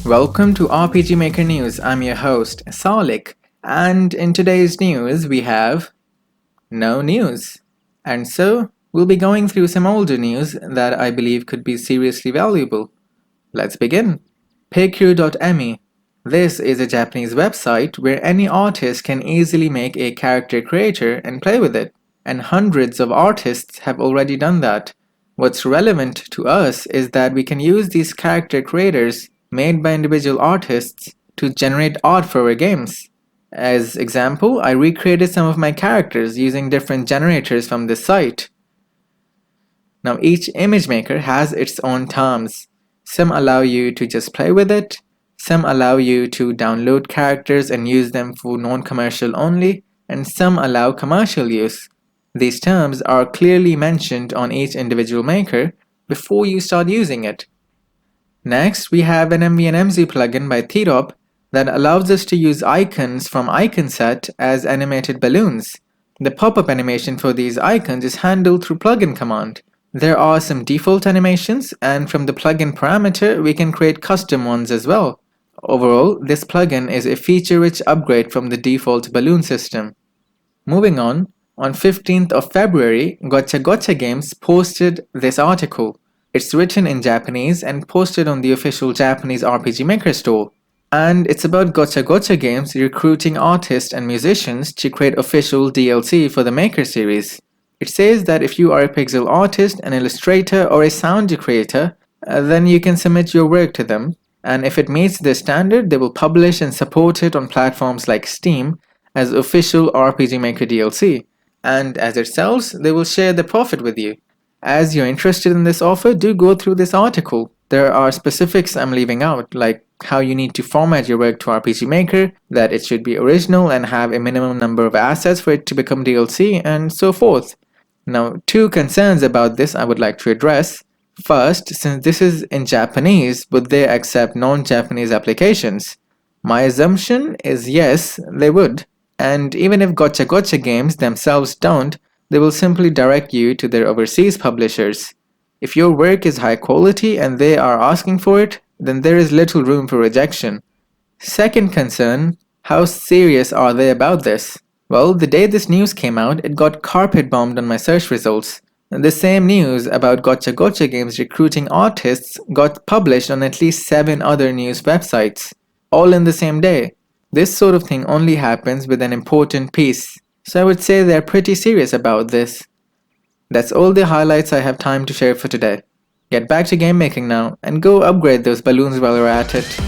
Welcome to RPG Maker News. I'm your host, Salik, and in today's news we have no news. And so, we'll be going through some older news that I believe could be seriously valuable. Let's begin. Paycrew.me. This is a Japanese website where any artist can easily make a character creator and play with it. And hundreds of artists have already done that. What's relevant to us is that we can use these character creators made by individual artists to generate art for our games. As example, I recreated some of my characters using different generators from this site. Now each image maker has its own terms. Some allow you to just play with it, some allow you to download characters and use them for non-commercial only, and some allow commercial use. These terms are clearly mentioned on each individual maker before you start using it. Next, we have an MV&MZ plugin by Thirop that allows us to use icons from IconSet as animated balloons. The pop-up animation for these icons is handled through plugin command. There are some default animations, and from the plugin parameter, we can create custom ones as well. Overall, this plugin is a feature-rich upgrade from the default balloon system. Moving on 15th of February, Gotcha Games posted this article. It's written in Japanese and posted on the official Japanese RPG Maker store. And it's about Gotcha Games recruiting artists and musicians to create official DLC for the Maker series. It says that if you are a pixel artist, an illustrator, or a sound creator, then you can submit your work to them. And if it meets their standard, they will publish and support it on platforms like Steam as official RPG Maker DLC. And as it sells, they will share the profit with you. As you're interested in this offer, do go through this article. There are specifics I'm leaving out, like how you need to format your work to RPG Maker, that it should be original and have a minimum number of assets for it to become DLC, and so forth. Now, two concerns about this I would like to address. First, since this is in Japanese, would they accept non-Japanese applications? My assumption is yes, they would. And even if Gotcha Games themselves don't, they will simply direct you to their overseas publishers. If your work is high quality and they are asking for it, then there is little room for rejection. Second concern, how serious are they about this? Well, the day this news came out, it got carpet bombed on my search results. And the same news about Gotcha Games recruiting artists got published on at least 7 other news websites, all in the same day. This sort of thing only happens with an important piece. So I would say they're pretty serious about this. That's all the highlights I have time to share for today. Get back to game making now and go upgrade those balloons while you're at it.